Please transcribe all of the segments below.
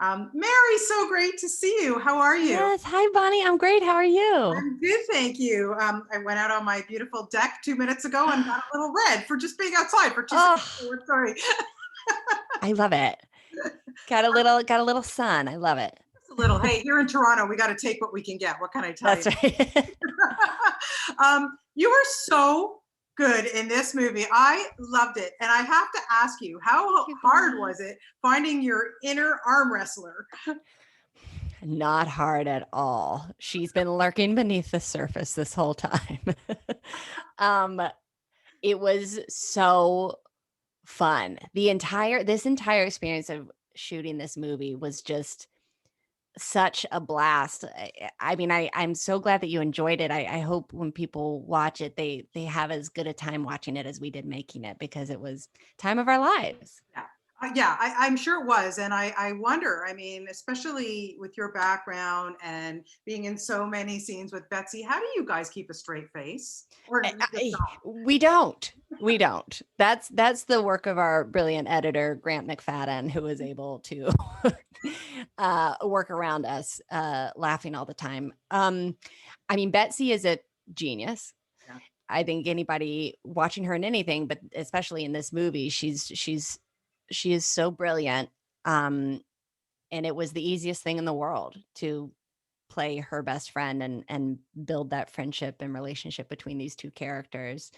Mary, so great to see you. How are you? Yes. Hi, Bonnie. I'm great. How are you? I'm good, thank you. I went out on my beautiful deck 2 minutes ago and got a little red for just being outside for 2 seconds. Oh, So sorry. I love it. Got a little sun. I love it. Just a little. Hey, here in Toronto, we got to take what we can get. What can I tell you? That's right. You were so good in this movie. I loved it. And I have to ask you, how Thank you, hard Bonnie. was it finding your inner arm wrestler? Not hard at all. She's been lurking beneath the surface this whole time. um, it was so fun. This entire experience of shooting this movie was just such a blast. I'm so glad that you enjoyed it. I hope when people watch it, they have as good a time watching it as we did making it, because it was time of our lives. Yeah. Yeah, I'm sure it was. And I wonder, I mean, especially with your background and being in so many scenes with Betsy, how do you guys keep a straight face? Or just not? We don't. We don't. That's the work of our brilliant editor, Grant McFadden, who was able to work around us laughing all the time. Betsy is a genius. Yeah. I think anybody watching her in anything, but especially in this movie, she is so brilliant. Um, and it was the easiest thing in the world to play her best friend and build that friendship and relationship between these two characters.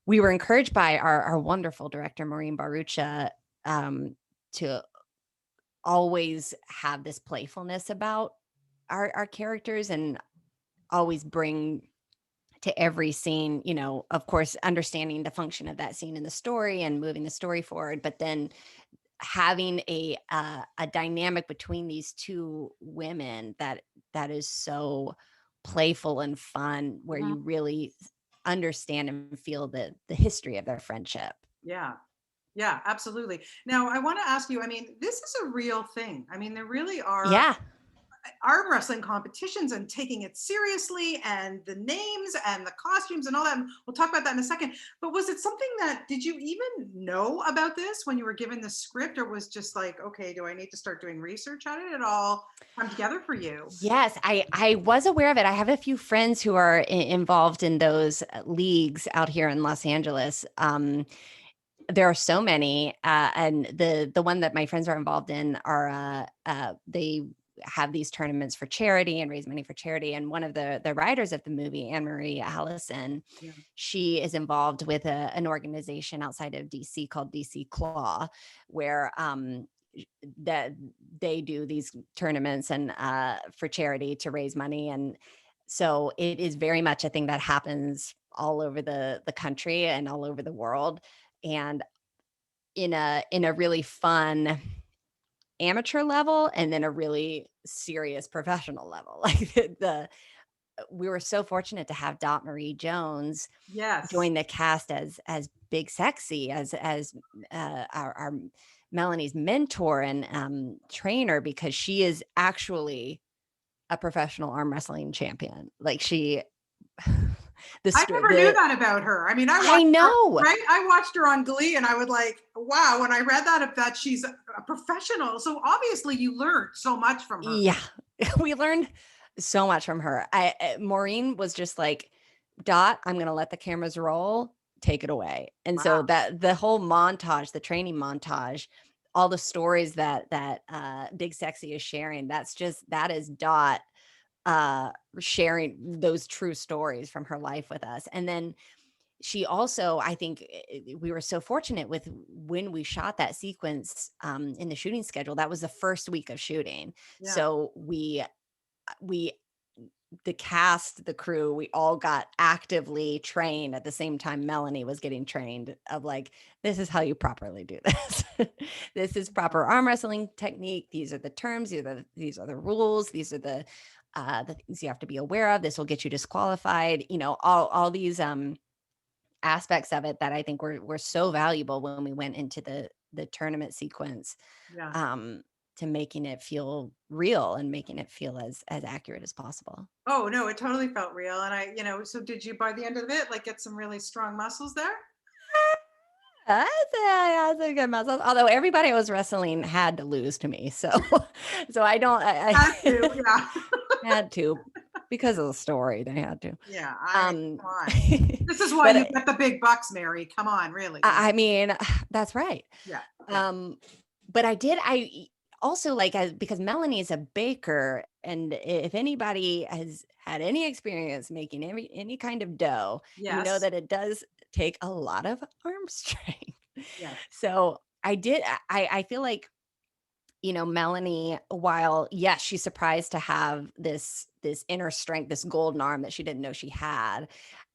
We were encouraged by our wonderful director, Maureen Barucha, to always have this playfulness about our characters and always bring to every scene, of course, understanding the function of that scene in the story and moving the story forward, but then having a dynamic between these two women that is so playful and fun, where Mhm. you really understand and feel the history of their friendship. Yeah. Yeah, absolutely. Now, I want to ask you, I mean, this is a real thing. I mean, there really are Yeah. arm wrestling competitions and taking it seriously and the names and the costumes and all that. And we'll talk about that in a second. But was it something that, did you even know about this when you were given the script, or was just like, okay, do I need to start doing research? How did it all come together for you? Yes, I was aware of it. I have a few friends who are involved in those leagues out here in Los Angeles. There are so many, and the one that my friends are involved in are they have these tournaments for charity and raise money for charity. And one of the writers of the movie, Anne-Marie Allison, Yeah. she is involved with an organization outside of DC called DC Claw, where that they do these tournaments and for charity to raise money. And so it is very much a thing that happens all over the country and all over the world, and in a really fun amateur level, and then a really serious professional level. Like we were so fortunate to have Dot Marie Jones Yes. join the cast as Big Sexy, as our Melanie's mentor and trainer, because she is actually a professional arm wrestling champion. Like she I never knew the that about her. I mean, I I watched her, know. right? I watched her on Glee and I would like, wow, when I read that she's a professional. So obviously you learned so much from her. Yeah. We learned so much from her. Maureen was just like, Dot, I'm going to let the cameras roll, take it away. And so Wow. that the whole montage, the training montage, all the stories that Big Sexy is sharing, that is Dot sharing those true stories from her life with us. And then she also, I think, we were so fortunate with when we shot that sequence in the shooting schedule. That was the first week of shooting. Yeah. So we the cast, the crew, we all got actively trained at the same time Melanie was getting trained, of like, this is how you properly do this. This is proper arm wrestling technique. These are the terms, these are the rules, these are the things you have to be aware of. This will get you disqualified. All these aspects of it that I think were so valuable when we went into the tournament sequence, Yeah. um, to making it feel real and making it feel as accurate as possible. Oh, no, it totally felt real. And so did you, by the end of it, like get some really strong muscles there? That's a good muscle. Although everybody I was wrestling had to lose to me, so so I don't. Had to, I yeah. had to because of the story. They had to. Yeah, Um, come on. This is why but you get the big bucks, Mary. Come on, really. I mean, that's right. Yeah, yeah. Um, but I also like because Melanie is a baker, and if anybody has had any experience making any kind of dough, you know Yes, that it does take a lot of arm strength. yes, So I feel like, Melanie, while yes, she's surprised to have this inner strength, this golden arm that she didn't know she had.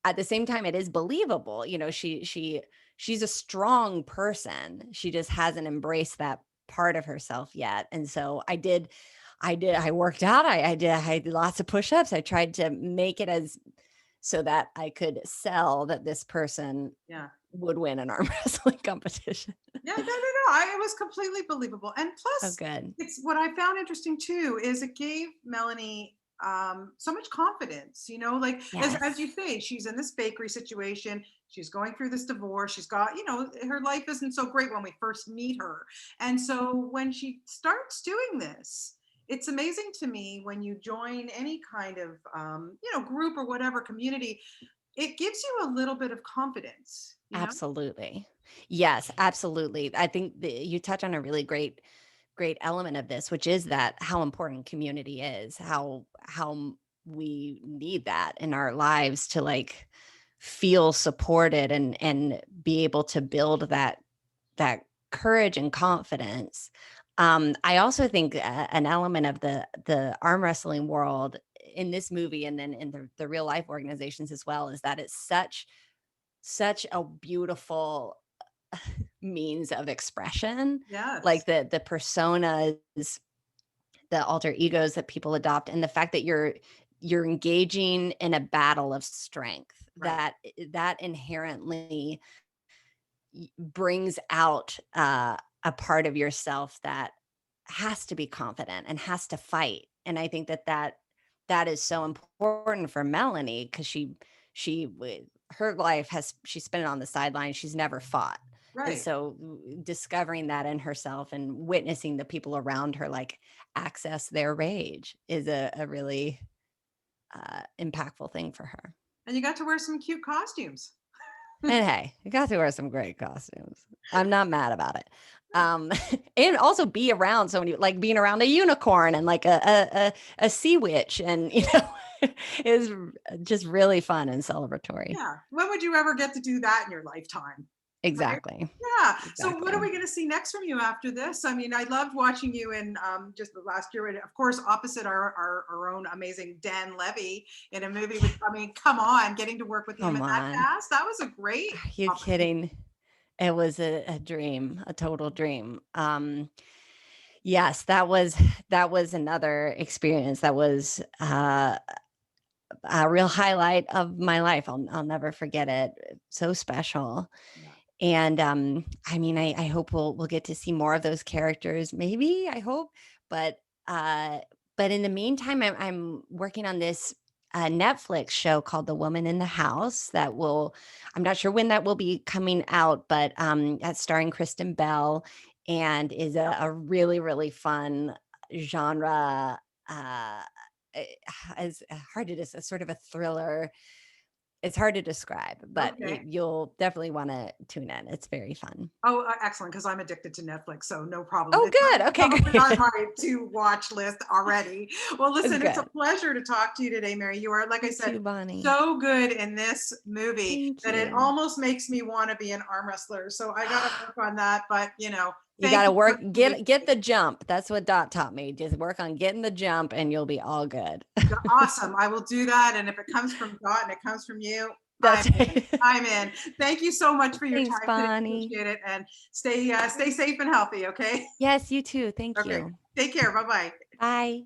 At the same time, it is believable. She's a strong person. She just hasn't embraced that part of herself yet. And so I worked out. I did lots of push-ups. I tried to make it as so that I could sell that this person yeah. would win an arm wrestling competition. Yeah, no, no, no. It was completely believable. And Oh, plus, good. it's what I found interesting too is it gave Melanie so much confidence, like as you Yes. say, she's in this bakery situation, she's going through this divorce, she's got, her life isn't so great when we first meet her. And so when she starts doing this, it's amazing to me when you join any kind of group or whatever community, it gives you a little bit of confidence. Absolutely. Yes, absolutely. I think you touch on a really great element of this, which is that how important community is, we need that in our lives to like feel supported and be able to build that courage and confidence. I also think an element of the arm wrestling world in this movie and then in the real life organizations as well is that it's such a beautiful means of expression, Yes. like the personas, the alter egos that people adopt, and the fact that you're engaging in a battle of strength Right. that inherently brings out a part of yourself that has to be confident and has to fight. And I think that is so important for Melanie because her life she spent it on the sidelines. She's never fought. And Right. so discovering that in herself and witnessing the people around her like access their rage is a really impactful thing for her. And you got to wear some cute costumes. And hey, you got to wear some great costumes. I'm not mad about it. And also be around so many, like being around a unicorn and like a sea witch, and is just really fun and celebratory. Yeah. When would you ever get to do that in your lifetime? Right? Exactly. Yeah. So what are Exactly. we going to see next from you after this? I mean, I loved watching you in just the last year, and of course, opposite our own amazing Dan Levy in a movie with, I mean, come on, getting to work with him in Come that on. cast. That was a great Are you opportunity. kidding? It was a dream, a total dream. Yes, that was another experience that was a real highlight of my life. I'll never forget it. So special. Yeah. And I mean, I hope we'll get to see more of those characters. Maybe I hope, but uh, but in the meantime, I'm working on this Netflix show called The Woman in the House that will. I'm not sure when that will be coming out, but that's starring Kristen Bell and is a really really fun genre. Uh, it's hard to just a sort of a thriller. It's hard to describe, but Okay. you'll definitely want to tune in. It's very fun. Oh, excellent, because I'm addicted to Netflix, so no problem. Oh, It's good. Okay, probably on great. my to watch list already. Well, listen, it's a Good. pleasure to talk to you today, Mary. You are, like I You said, too, Bonnie. so good in this movie Thank that it you. almost makes me want to be an arm wrestler. So I got to work on that. But You thank got to you so much work, for being get the jump. That's what Dot taught me. Just work on getting the jump and you'll be all good. awesome. I will do that, and if it comes from God and it comes from you, I'm That's in. right. I'm in. Thank you so much for your Thanks, time today. Bonnie. Appreciate it, and stay safe and healthy. Okay. Yes, you too. Thank Okay. you. Take care. Bye bye. Bye.